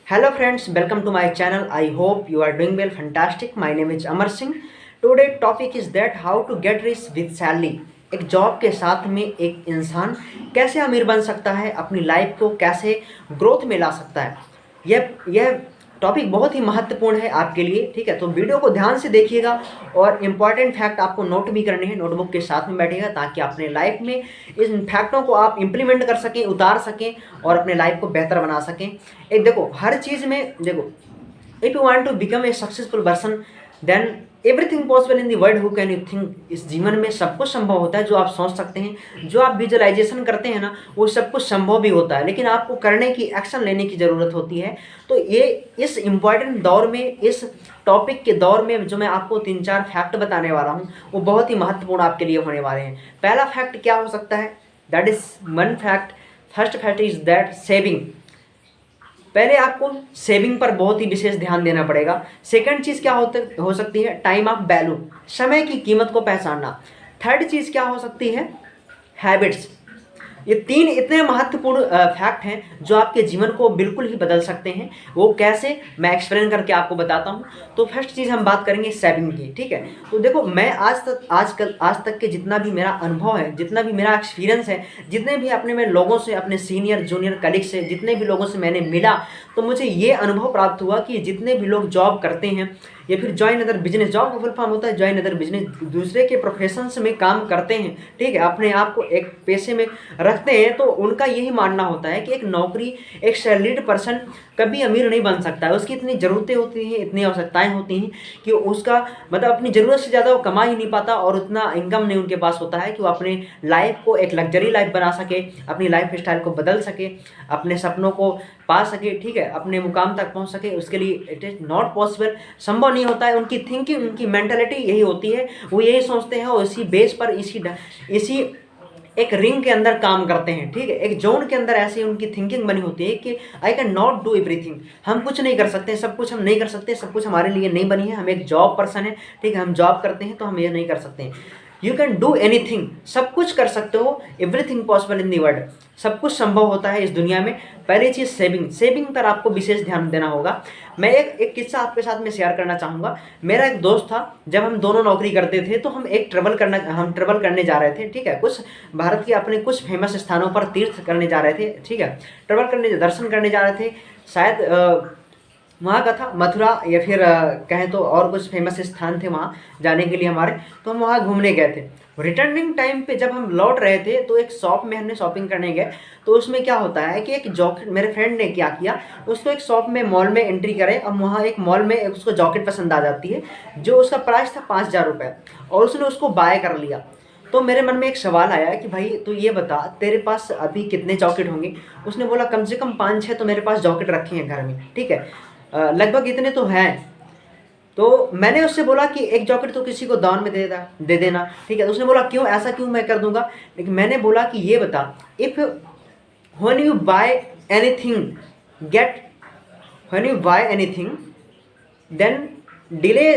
Hello friends, welcome to my channel. I hope you are doing well. Fantastic. My name is Amar Singh. Today topic is that how to get rich with salary. एक job के साथ में एक इंसान कैसे अमीर बन सकता है, अपनी लाइफ को कैसे ग्रोथ में ला सकता है। यह टॉपिक बहुत ही महत्वपूर्ण है आपके लिए, ठीक है। तो वीडियो को ध्यान से देखिएगा और इम्पॉर्टेंट फैक्ट आपको नोट भी करने हैं, नोटबुक के साथ में बैठिएगा ताकि अपने लाइफ में इन फैक्टों को आप इम्प्लीमेंट कर सकें, उतार सकें और अपने लाइफ को बेहतर बना सकें। एक देखो, हर चीज़ में देखो, if you want to become a successful person then everything possible in the world who can you think. इस जीवन में सब कुछ संभव होता है, जो आप सोच सकते हैं, जो आप विजुअलाइजेशन करते हैं ना, वो सब कुछ संभव भी होता है, लेकिन आपको करने की, एक्शन लेने की ज़रूरत होती है। तो ये इस इम्पॉर्टेंट दौर में, इस टॉपिक के दौर में जो मैं आपको 3-4 फैक्ट बताने वाला हूँ, वो बहुत ही महत्वपूर्ण आपके लिए होने वाले हैं। पहला फैक्ट क्या हो सकता है? That is one fact. First fact is that saving. पहले आपको सेविंग पर बहुत ही विशेष ध्यान देना पड़ेगा। सेकंड चीज़ क्या हो सकती है? टाइम ऑफ वैल्यू, समय की कीमत को पहचानना। थर्ड चीज़ क्या हो सकती है? हैबिट्स। ये 3 इतने महत्वपूर्ण फैक्ट हैं जो आपके जीवन को बिल्कुल ही बदल सकते हैं। वो कैसे, मैं एक्सप्लेन करके आपको बताता हूँ। तो फर्स्ट चीज़ हम बात करेंगे सेविंग की, ठीक है। तो देखो, मैं आज तक के जितना भी मेरा अनुभव है, जितना भी मेरा एक्सपीरियंस है, जितने भी अपने मैं लोगों से, अपने सीनियर जूनियर कलीग से, जितने भी लोगों से मैंने मिला, तो मुझे ये अनुभव प्राप्त हुआ कि जितने भी लोग जॉब करते हैं या फिर ज्वाइन अदर बिजनेस, जॉब का फुल फॉर्म होता है ज्वाइन अदर बिजनेस, दूसरे के प्रोफेशंस में काम करते हैं, ठीक है, अपने आप को एक पेशे में रखते हैं, तो उनका यही मानना होता है कि एक नौकरी, एक सैलरीड पर्सन कभी अमीर नहीं बन सकता है। उसकी इतनी ज़रूरतें होती हैं, इतनी आवश्यकताएं होती हैं कि उसका मतलब अपनी ज़रूरत से ज़्यादा वो कमा ही नहीं पाता और उतना इनकम नहीं उनके पास होता है कि वो अपने लाइफ को एक लग्जरी लाइफ बना सके, अपनी लाइफ स्टाइल को बदल सके, अपने सपनों को पा सके, ठीक है, अपने मुकाम तक पहुंच सके। उसके लिए इट इज़ नॉट पॉसिबल, संभव नहीं होता है। उनकी थिंकिंग, उनकी मेंटालिटी यही होती है, वो यही सोचते हैं और इसी बेस पर, इसी एक रिंग के अंदर काम करते हैं, ठीक है, एक जोन के अंदर ऐसी उनकी थिंकिंग बनी होती है कि I can not do everything. हम कुछ नहीं कर सकते, सब कुछ हम नहीं कर सकते, सब कुछ हमारे लिए नहीं बनी है। हम एक जॉब पर्सन है, ठीक है, हम जॉब करते हैं तो हम ये नहीं कर सकते। यू कैन डू एनीथिंग, सब कुछ कर सकते हो। Everything possible in the world, सब कुछ संभव होता है इस दुनिया में। पहली चीज़ सेविंग पर आपको विशेष ध्यान देना होगा। मैं एक किस्सा आपके साथ में शेयर करना चाहूँगा। मेरा एक दोस्त था, जब हम दोनों नौकरी करते थे तो हम ट्रेवल करने जा रहे थे, ठीक है, कुछ भारत के अपने कुछ फेमस स्थानों पर तीर्थ करने जा रहे थे, ठीक है, दर्शन करने जा रहे थे। शायद वहाँ का था मथुरा या फिर कहें तो और कुछ फेमस स्थान थे वहाँ जाने के लिए हमारे। तो हम वहाँ घूमने गए थे। रिटर्निंग टाइम पे जब हम लौट रहे थे तो एक शॉप में हमने शॉपिंग करने गए। तो उसमें क्या होता है कि एक जॉकेट, मेरे फ्रेंड ने क्या किया, उसको एक शॉप में, मॉल में एंट्री करे और वहाँ एक मॉल में उसको जॉकेट पसंद आ जाती है, जो उसका प्राइस था 5,000 रुपये, और उसने उसको बाय कर लिया। तो मेरे मन में एक सवाल आया कि भाई तू ये बता, तेरे पास अभी कितने जॉकेट होंगे? उसने बोला कम से कम 5-6 तो मेरे पास जॉकेट रखे हैं घर में, ठीक है, लगभग इतने तो हैं। तो मैंने उससे बोला कि एक जॉकेट तो किसी को दान में दे देना, ठीक है। तो उसने बोला क्यों, ऐसा क्यों मैं कर दूंगा। लेकिन मैंने बोला कि ये बता, if when you buy anything get when you buy anything then delay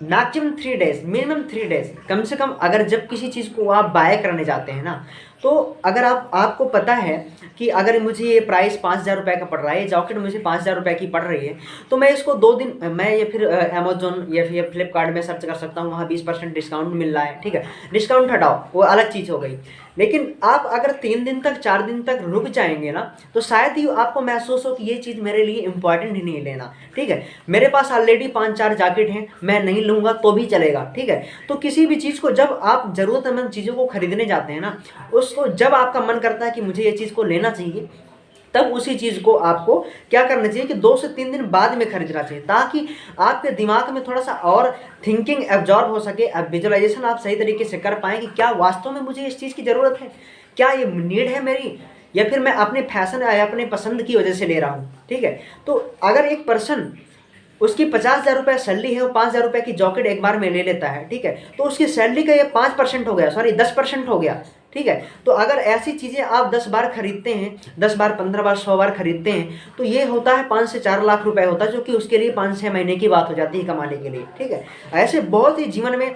maximum 3 days, minimum 3 days, कम से कम। अगर जब किसी चीज़ को आप बाय करने जाते हैं ना, तो अगर आपको पता है कि अगर मुझे ये प्राइस 5,000 रुपये का पड़ रहा है, ये जॉकेट मुझे 5,000 रुपये की पड़ रही है, तो मैं इसको 2 दिन, मैं या फिर अमेजोन या फिर फ्लिपकार्ट में सर्च कर सकता हूँ, वहाँ 20% डिस्काउंट मिल रहा है, ठीक है, डिस्काउंट हटाओ, वो अलग चीज़ हो गई। लेकिन आप अगर 3 दिन तक, 4 दिन तक रुक जाएंगे ना, तो शायद ही आपको महसूस हो कि ये चीज़ मेरे लिए इंपॉर्टेंट ही नहीं लेना, ठीक है। मेरे पास ऑलरेडी 5-4 जैकेट हैं, मैं नहीं लूँगा तो भी चलेगा, ठीक है। तो किसी भी चीज़ को, जब आप ज़रूरतमंद चीज़ों को खरीदने जाते हैं ना, उसको जब आपका मन करता है कि मुझे ये चीज़ को लेना चाहिए, तब उसी चीज़ को आपको क्या करना चाहिए कि 2 से 3 दिन बाद में खरीदना चाहिए, ताकि आपके दिमाग में थोड़ा सा और थिंकिंग एब्जॉर्ब हो सके, अब विजुअलाइजेशन आप सही तरीके से कर पाएँ कि क्या वास्तव में मुझे इस चीज़ की ज़रूरत है, क्या ये नीड है मेरी, या फिर मैं अपने फैशन या अपने पसंद की वजह से ले रहा हूँ, ठीक है। तो अगर एक पर्सन, उसकी 50,000 रुपये सैलरी है, वो 5,000 रुपये की जॉकेट एक बार में ले लेता है, ठीक है, तो उसकी सैलरी का ये 5% हो गया, सॉरी 10% हो गया, ठीक है। तो अगर ऐसी चीज़ें आप 10 बार खरीदते हैं, 10 बार, 15 बार, 100 बार खरीदते हैं, तो ये होता है 5 से 4 लाख रुपए होता है, जो कि उसके लिए 5-6 महीने की बात हो जाती है कमाने के लिए, ठीक है। ऐसे बहुत ही जीवन में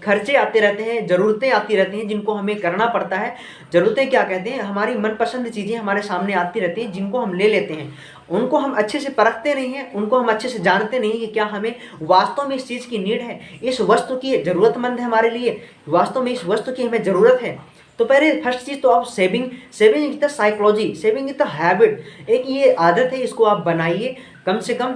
खर्चे आते रहते हैं, ज़रूरतें आती रहती हैं जिनको हमें करना पड़ता है। ज़रूरतें क्या कहते हैं, हमारी मनपसंद चीज़ें हमारे सामने आती रहती हैं जिनको हम ले लेते हैं। उनको हम अच्छे से परखते नहीं हैं, उनको हम अच्छे से जानते नहीं कि क्या हमें वास्तव में इस चीज़ की नीड है, इस वस्तु की ज़रूरतमंद है हमारे लिए, वास्तव में इस वस्तु की हमें ज़रूरत है। तो पहले फर्स्ट चीज़ तो आप saving is the psychology, saving is the habit, एक ये आदत है, इसको आप बनाइए। कम से कम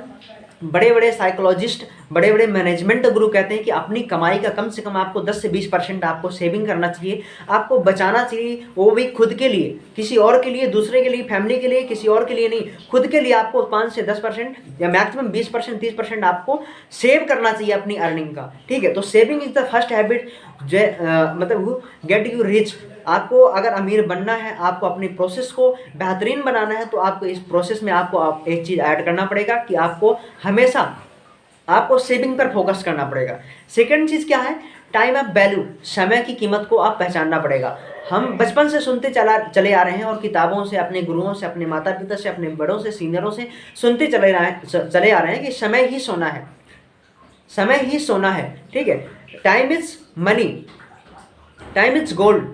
बड़े बड़े साइकोलॉजिस्ट, बड़े बड़े मैनेजमेंट गुरु कहते हैं कि अपनी कमाई का कम से कम आपको 10 से 20% आपको सेविंग करना चाहिए, आपको बचाना चाहिए, वो भी खुद के लिए, किसी और के लिए, दूसरे के लिए, फैमिली के लिए, किसी और के लिए नहीं, खुद के लिए आपको 5 से 10% या मैक्सिमम 20%, 30% आपको सेव करना चाहिए अपनी अर्निंग का। ठीक है, तो saving is the first habit मतलब गेट यू रिच। आपको अगर अमीर बनना है, आपको अपनी प्रोसेस को बेहतरीन बनाना है, तो आपको इस प्रोसेस में आपको एक चीज़ ऐड करना पड़ेगा कि आपको हमेशा आपको सेविंग पर फोकस करना पड़ेगा। सेकंड चीज़ क्या है, टाइम ऑफ वैल्यू, समय की कीमत को आप पहचानना पड़ेगा। हम बचपन से सुनते चले आ रहे हैं और किताबों से, अपने गुरुओं से, अपने माता पिता से, अपने बड़ों से, सीनियरों से सुनते चले आ रहे हैं कि समय ही सोना है, समय ही सोना है। ठीक है, time is money, time is gold,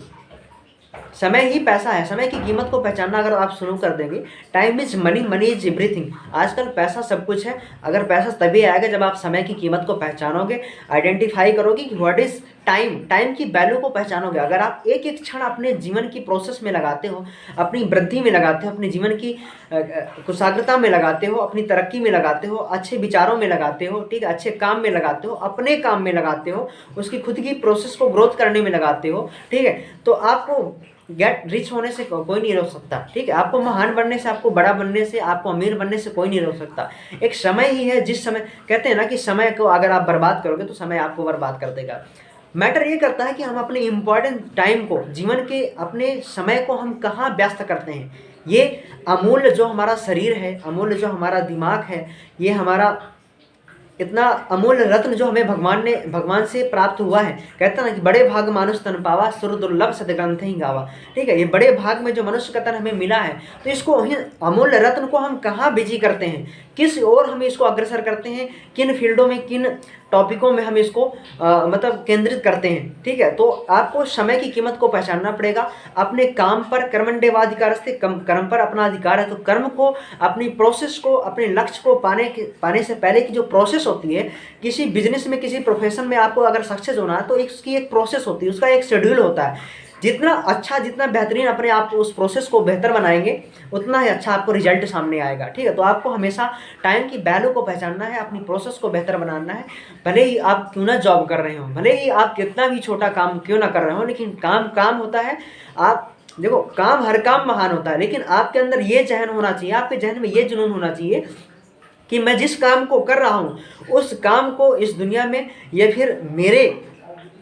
समय ही पैसा है। समय की कीमत को पहचानना अगर आप शुरू कर देंगे, time is money, money is everything. आजकल पैसा सब कुछ है। अगर पैसा तभी आएगा जब आप समय की कीमत को पहचानोगे, आइडेंटिफाई करोगे कि व्हाट इज टाइम, टाइम की वैल्यू को पहचानोगे। अगर आप एक एक क्षण अपने जीवन की प्रोसेस में लगाते हो, अपनी वृद्धि में लगाते हो, अपने जीवन की कुशाग्रता में लगाते हो, अपनी तरक्की में लगाते हो, अच्छे विचारों में लगाते हो, ठीक है, अच्छे काम में लगाते हो, अपने काम में लगाते हो, उसकी खुद की प्रोसेस को ग्रोथ करने में लगाते हो, ठीक है, तो आपको गेट रिच होने से कोई नहीं रोक सकता। ठीक है, आपको महान बनने से, आपको बड़ा बनने से, आपको अमीर बनने से कोई नहीं रोक सकता। एक समय ही है, जिस समय कहते हैं ना कि समय को अगर आप बर्बाद करोगे तो समय आपको बर्बाद कर देगा। मैटर ये करता है कि हम अपने इम्पॉर्टेंट टाइम को, जीवन के अपने समय को हम कहाँ व्यस्त करते हैं। ये अमूल्य जो हमारा शरीर है, अमूल्य जो हमारा दिमाग है, ये हमारा इतना अमूल्य रत्न जो हमें भगवान से प्राप्त हुआ है। कहता ना कि बड़े भाग मानुष तन पावा, सुर दुर्लभ सदग्रंथ ही गावा। ठीक है, ये बड़े भाग में जो मनुष्य का तन हमें मिला है, तो इसको अमूल्य रत्न को हम कहाँ बिजी करते हैं, किस ओर हम इसको अग्रसर करते हैं, किन फील्डों में, किन टॉपिकों में हम इसको मतलब केंद्रित करते हैं। ठीक है, तो आपको समय की कीमत को पहचानना पड़ेगा। अपने काम पर कर्मण्येवाधिकार से, कर्म पर अपना अधिकार है, तो कर्म को, अपनी प्रोसेस को, अपने लक्ष्य को पाने से पहले की जो प्रोसेस होती है, किसी बिजनेस में, किसी प्रोफेशन में आपको अगर सक्सेस होना है तो इसकी एक प्रोसेस होती है, उसका एक शेड्यूल होता है। जितना अच्छा, जितना बेहतरीन अपने आप उस प्रोसेस को बेहतर बनाएंगे, उतना ही अच्छा आपको रिजल्ट सामने आएगा। ठीक है, तो आपको हमेशा टाइम की वैल्यू को पहचानना है, अपनी प्रोसेस को बेहतर बनाना है। भले ही आप क्यों ना जॉब कर रहे हो, भले ही आप कितना भी छोटा काम क्यों ना कर रहे हो, लेकिन काम होता है। आप देखो, काम, हर काम महान होता है, लेकिन आपके अंदर ये जहन होना चाहिए, आपके जहन में ये जुनून होना चाहिए कि मैं जिस काम को कर रहा हूँ, उस काम को इस दुनिया में या फिर मेरे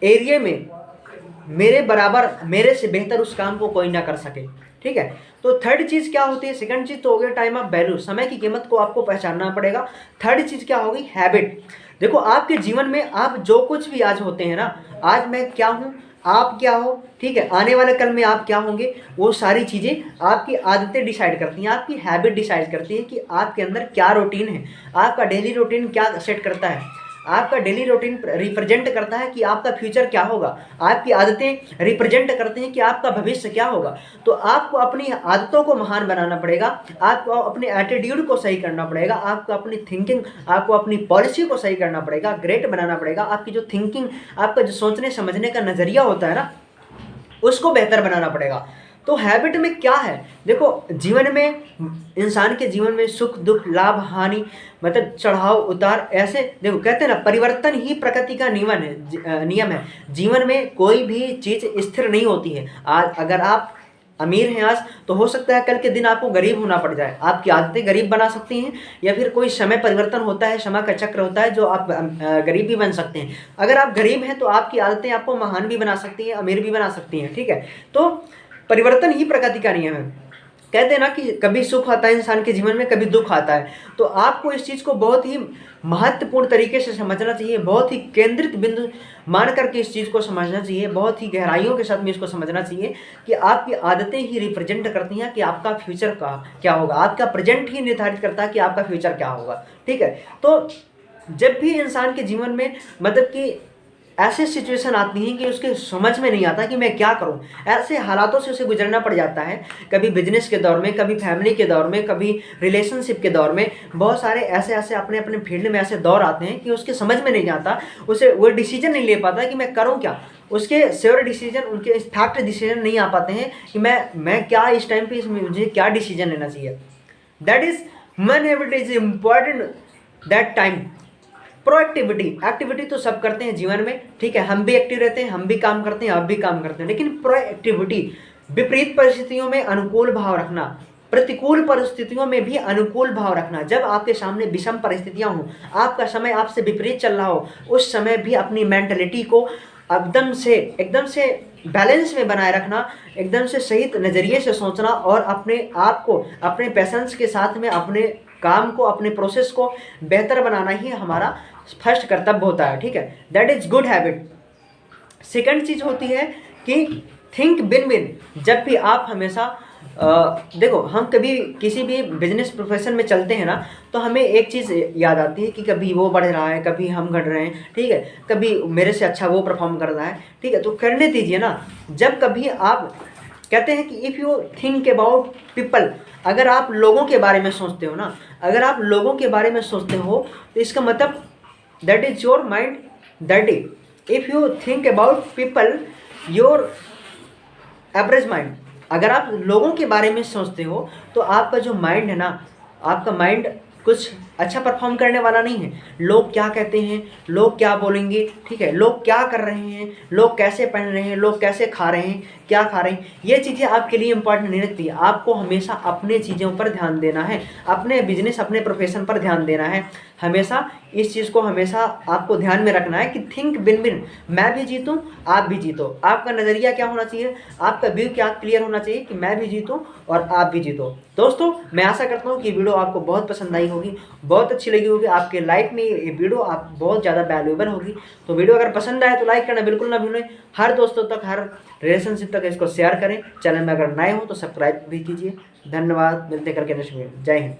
एरिया में मेरे बराबर, मेरे से बेहतर उस काम को कोई ना कर सके। ठीक है, तो थर्ड चीज़ क्या होती है, सेकंड चीज़ तो हो गया टाइम ऑफ वैल्यू, समय की कीमत को आपको पहचानना पड़ेगा। थर्ड चीज़ क्या होगी, हैबिट। देखो, आपके जीवन में आप जो कुछ भी आज होते हैं ना, आज मैं क्या हूँ, आप क्या हो, ठीक है, आने वाले कल में आप क्या होंगे, वो सारी चीज़ें आपकी आदतें डिसाइड करती हैं, आपकी हैबिट डिसाइड करती है कि आपके अंदर क्या रूटीन है, आपका डेली रूटीन क्या सेट करता है। आपका डेली रूटीन रिप्रेजेंट करता है कि आपका फ्यूचर क्या होगा, आपकी आदतें रिप्रेजेंट करते हैं कि आपका भविष्य क्या होगा। तो आपको अपनी आदतों को महान बनाना पड़ेगा, आपको अपने एटीट्यूड को सही करना पड़ेगा, आपको अपनी थिंकिंग, आपको अपनी पॉलिसी को सही करना पड़ेगा, ग्रेट बनाना पड़ेगा। आपकी जो थिंकिंग, आपका जो सोचने समझने का नज़रिया होता है ना, उसको बेहतर बनाना पड़ेगा। तो हैबिट में क्या है, देखो, जीवन में, इंसान के जीवन में सुख दुख, लाभ हानि, मतलब चढ़ाव उतार, ऐसे देखो, कहते हैं ना, परिवर्तन ही प्रकृति का नियम है। जीवन में कोई भी चीज़ स्थिर नहीं होती है। आज अगर आप अमीर हैं आज, तो हो सकता है कल के दिन आपको गरीब होना पड़ जाए। आपकी आदतें गरीब बना सकती हैं, या फिर कोई समय परिवर्तन होता है, समय का चक्र होता है, जो आप गरीब भी बन सकते हैं। अगर आप गरीब हैं तो आपकी आदतें आपको महान भी बना सकती हैं, अमीर भी बना सकती हैं। ठीक है, तो परिवर्तन ही प्रकृति का नियम है। कहते हैं ना कि कभी सुख आता है इंसान के जीवन में, कभी दुख आता है। तो आपको इस चीज़ को बहुत ही महत्वपूर्ण तरीके से समझना चाहिए, बहुत ही केंद्रित बिंदु मान करके इस चीज़ को समझना चाहिए, बहुत ही गहराइयों के साथ में इसको समझना चाहिए कि आपकी आदतें ही रिप्रेजेंट करती हैं कि आपका फ्यूचर का क्या होगा, आपका प्रेजेंट ही निर्धारित करता है कि आपका फ्यूचर क्या होगा। ठीक है, तो जब भी इंसान के जीवन में, मतलब कि ऐसे सिचुएशन आती हैं कि उसके समझ में नहीं आता कि मैं क्या करूं। ऐसे हालातों से उसे गुजरना पड़ जाता है, कभी बिजनेस के दौर में, कभी फैमिली के दौर में, कभी रिलेशनशिप के दौर में। बहुत सारे ऐसे ऐसे अपने अपने फील्ड में ऐसे दौर आते हैं कि उसके समझ में नहीं आता, उसे वो डिसीजन नहीं ले पाता कि मैं करूँ क्या। उसके श्योर डिसीजन, उनके फैक्ट डिसीजन नहीं आ पाते हैं कि मैं क्या इस टाइम पे मुझे क्या डिसीजन लेना चाहिए। That is human habit is important that time. Proactivity, activity तो सब करते हैं जीवन में, ठीक है, हम भी एक्टिव रहते हैं, हम भी काम करते हैं, आप भी काम करते हैं, लेकिन प्रोएक्टिविटी, विपरीत परिस्थितियों में अनुकूल भाव रखना, प्रतिकूल परिस्थितियों में भी अनुकूल भाव रखना। जब आपके सामने विषम परिस्थितियां हों, आपका समय आपसे विपरीत चल रहा हो, उस समय भी अपनी मेंटलिटी को एकदम से बैलेंस में बनाए रखना, एकदम से सही नज़रिए से सोचना और अपने आप को अपने पैशंस के साथ में अपने काम को, अपने प्रोसेस को बेहतर बनाना ही हमारा फर्स्ट कर्तव्य होता है, ठीक है। That is good habit. Second चीज़ होती है कि थिंक विन विन। जब भी आप हमेशा देखो, हम कभी किसी भी बिजनेस प्रोफेशन में चलते हैं ना, तो हमें एक चीज़ याद आती है कि कभी वो बढ़ रहा है, कभी हम घट रहे हैं, ठीक है, कभी मेरे से अच्छा वो परफॉर्म कर रहा है, ठीक है, तो करने दीजिए ना। जब कभी आप कहते हैं कि if you think about people, अगर आप लोगों के बारे में सोचते हो ना, अगर आप लोगों के बारे में सोचते हो तो इसका मतलब that is your mind that is. If you think about people your average mind, अगर आप लोगों के बारे में सोचते हो तो आपका जो माइंड है ना, आपका माइंड कुछ अच्छा परफॉर्म करने वाला नहीं है। लोग क्या कहते हैं, लोग क्या बोलेंगे, ठीक है, लोग क्या कर रहे हैं, लोग कैसे पहन रहे हैं, लोग कैसे खा रहे हैं, क्या खा रहे हैं, ये चीज़ें आपके लिए इंपॉर्टेंट नहीं रखती। आपको हमेशा अपने चीज़ों पर ध्यान देना है, अपने बिजनेस, अपने प्रोफेशन पर ध्यान देना है। हमेशा इस चीज़ को हमेशा आपको ध्यान में रखना है कि थिंक विन विन, मैं भी जीतूँ, आप भी जीतो। आपका नज़रिया क्या होना चाहिए, आपका व्यू क्या क्लियर होना चाहिए कि मैं भी जीतूँ और आप भी जीतो। दोस्तों, मैं आशा करता हूँ कि वीडियो आपको बहुत पसंद आई होगी, बहुत अच्छी लगी होगी, आपके लाइफ में ये वीडियो आप बहुत ज़्यादा वैल्यूएबल होगी। तो वीडियो अगर पसंद आए तो लाइक करना बिल्कुल ना भूलें। हर दोस्तों तक, हर रिलेशनशिप तक इसको शेयर करें। चैनल में अगर नए हो तो सब्सक्राइब भी कीजिए। धन्यवाद, मिलते करके नेक्स्ट वीडियो। जय हिंद।